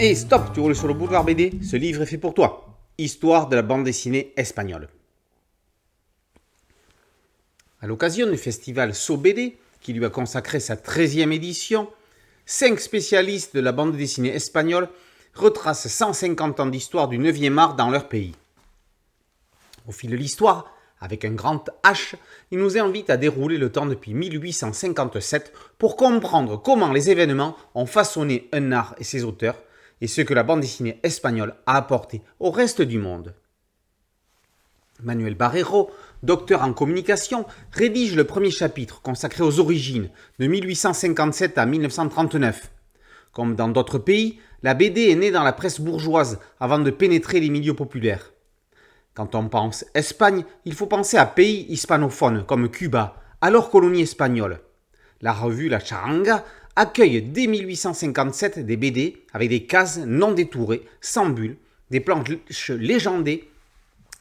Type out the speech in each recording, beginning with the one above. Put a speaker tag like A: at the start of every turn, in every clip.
A: Et stop, tu roules sur le boulevard BD, ce livre est fait pour toi. Histoire de la bande dessinée espagnole. À l'occasion du festival SoBD, qui lui a consacré sa 13e édition, 5 spécialistes de la bande dessinée espagnole retracent 150 ans d'histoire du 9e art dans leur pays. Au fil de l'histoire, avec un grand H, il nous invite à dérouler le temps depuis 1857 pour comprendre comment les événements ont façonné un art et ses auteurs, et ce que la bande dessinée espagnole a apporté au reste du monde. Manuel Barreiro, docteur en communication, rédige le premier chapitre consacré aux origines de 1857 à 1939. Comme dans d'autres pays, la BD est née dans la presse bourgeoise avant de pénétrer les milieux populaires. Quand on pense Espagne, il faut penser à pays hispanophones comme Cuba, alors colonie espagnole. La revue La Charanga accueille dès 1857 des BD avec des cases non détourées, sans bulles, des planches légendées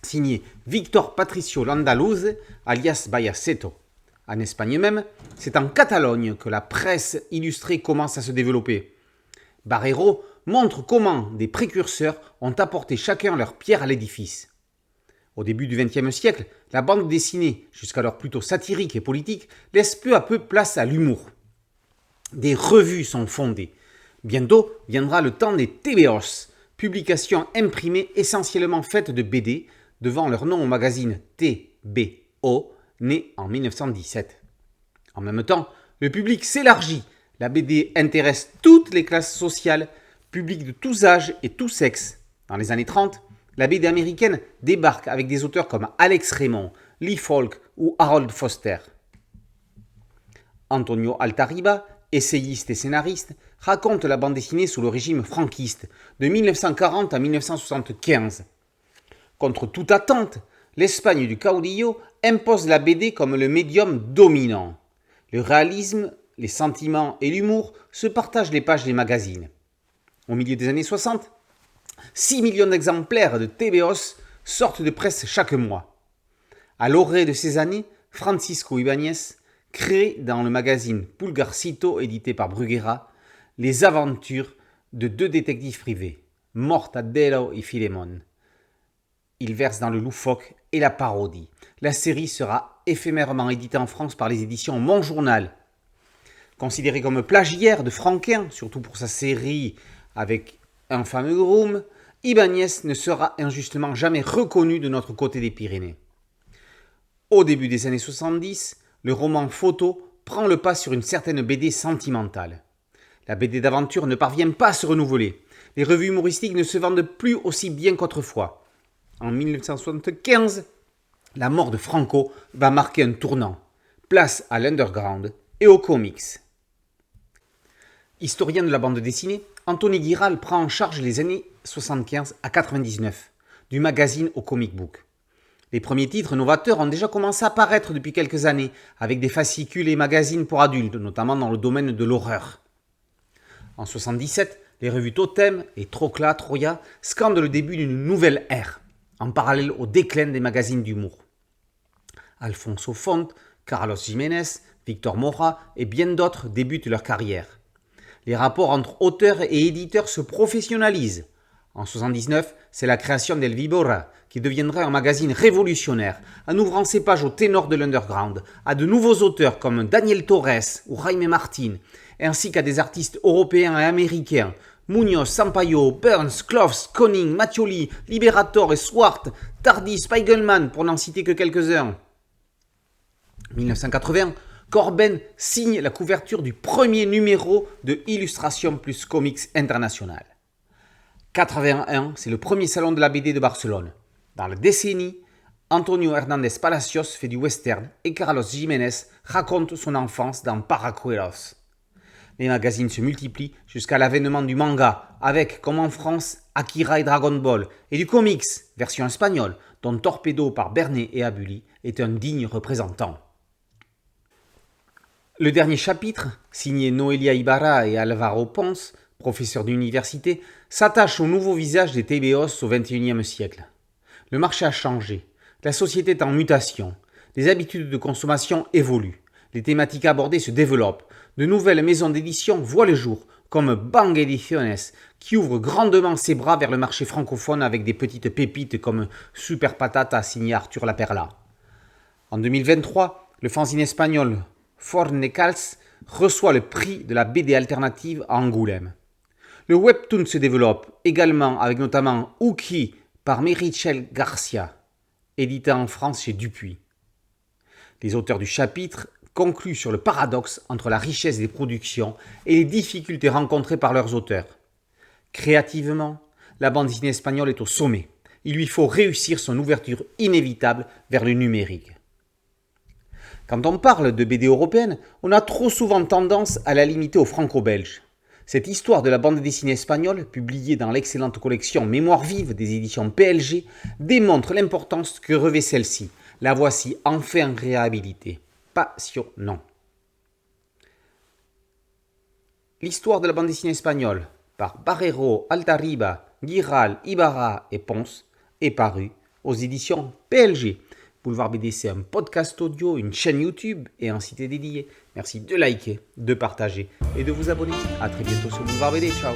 A: signées Victor Patricio Landaluz, alias Bayaceto. En Espagne même, c'est en Catalogne que la presse illustrée commence à se développer. Barreiro montre comment des précurseurs ont apporté chacun leur pierre à l'édifice. Au début du XXe siècle, la bande dessinée, jusqu'alors plutôt satirique et politique, laisse peu à peu place à l'humour. Des revues sont fondées. Bientôt viendra le temps des TBOs, publications imprimées essentiellement faites de BD, devant leur nom au magazine TBO, né en 1917. En même temps, le public s'élargit. La BD intéresse toutes les classes sociales, public de tous âges et tous sexes. Dans les années 30, la BD américaine débarque avec des auteurs comme Alex Raymond, Lee Falk ou Harold Foster. Antonio Altariba, essayiste et scénariste, raconte la bande dessinée sous le régime franquiste, de 1940 à 1975. Contre toute attente, l'Espagne du Caudillo impose la BD comme le médium dominant. Le réalisme, les sentiments et l'humour se partagent les pages des magazines. Au milieu des années 60, 6 millions d'exemplaires de TBOs sortent de presse chaque mois. À l'orée de ces années, Francisco Ibáñez crée dans le magazine Pulgarcito, édité par Bruguera, les aventures de 2 détectives privés, Mortadelo et Filemón. Il verse dans le loufoque et la parodie. La série sera éphémèrement éditée en France par les éditions Mon Journal. Considéré comme plagiaire de Franquin, surtout pour sa série avec un fameux groom, Ibáñez ne sera injustement jamais reconnu de notre côté des Pyrénées. Au début des années 70, le roman photo prend le pas sur une certaine BD sentimentale. La BD d'aventure ne parvient pas à se renouveler. Les revues humoristiques ne se vendent plus aussi bien qu'autrefois. En 1975, la mort de Franco va marquer un tournant. Place à l'underground et aux comics. Historien de la bande dessinée, Anthony Guiral prend en charge les années 75 à 99, du magazine au comic book. Les premiers titres novateurs ont déjà commencé à apparaître depuis quelques années, avec des fascicules et magazines pour adultes, notamment dans le domaine de l'horreur. En 77, les revues Totem et Trocla, Troya scandent le début d'une nouvelle ère, en parallèle au déclin des magazines d'humour. Alfonso Font, Carlos Jiménez, Victor Mora et bien d'autres débutent leur carrière. Les rapports entre auteurs et éditeurs se professionnalisent. En 1979, c'est la création d'El Víbora, qui deviendrait un magazine révolutionnaire, en ouvrant ses pages aux ténors de l'underground, à de nouveaux auteurs comme Daniel Torres ou Jaime Martin, ainsi qu'à des artistes européens et américains, Munoz, Sampaio, Burns, Cloves, Conning, Mattioli, Liberator et Swart, Tardy, Spiegelman, pour n'en citer que quelques-uns. 1980, Corben signe la couverture du premier numéro de Illustration plus Comics International. 81, c'est le premier salon de la BD de Barcelone. Dans la décennie, Antonio Hernández Palacios fait du western et Carlos Jiménez raconte son enfance dans Paracuelos. Les magazines se multiplient jusqu'à l'avènement du manga, avec, comme en France, Akira et Dragon Ball, et du comics, version espagnole, dont Torpedo par Bernet et Abuli est un digne représentant. Le dernier chapitre, signé Noelia Ibarra et Alvaro Pons, professeurs d'université, s'attache au nouveau visage des TBOs au XXIe siècle. Le marché a changé, la société est en mutation, les habitudes de consommation évoluent, les thématiques abordées se développent, de nouvelles maisons d'édition voient le jour, comme Bang Ediciones, qui ouvre grandement ses bras vers le marché francophone avec des petites pépites comme Super Patata signé Arthur Laperla. En 2023, le fanzine espagnol Fornecals reçoit le prix de la BD alternative à Angoulême. Le webtoon se développe également avec notamment Uki par Meritxell Garcia, édité en France chez Dupuis. Les auteurs du chapitre concluent sur le paradoxe entre la richesse des productions et les difficultés rencontrées par leurs auteurs. Créativement, la bande dessinée espagnole est au sommet. Il lui faut réussir son ouverture inévitable vers le numérique. Quand on parle de BD européenne, on a trop souvent tendance à la limiter aux franco-belges. Cette histoire de la bande dessinée espagnole, publiée dans l'excellente collection Mémoire vive des éditions PLG, démontre l'importance que revêt celle-ci. La voici enfin réhabilitée. Passionnant. L'histoire de la bande dessinée espagnole, par Barrero, Altarriba, Giral, Ibarra et Ponce, est parue aux éditions PLG. Boulevard BD, c'est un podcast audio, une chaîne YouTube et un site dédié. Merci de liker, de partager et de vous abonner. A très bientôt sur Boulevard BD. Ciao.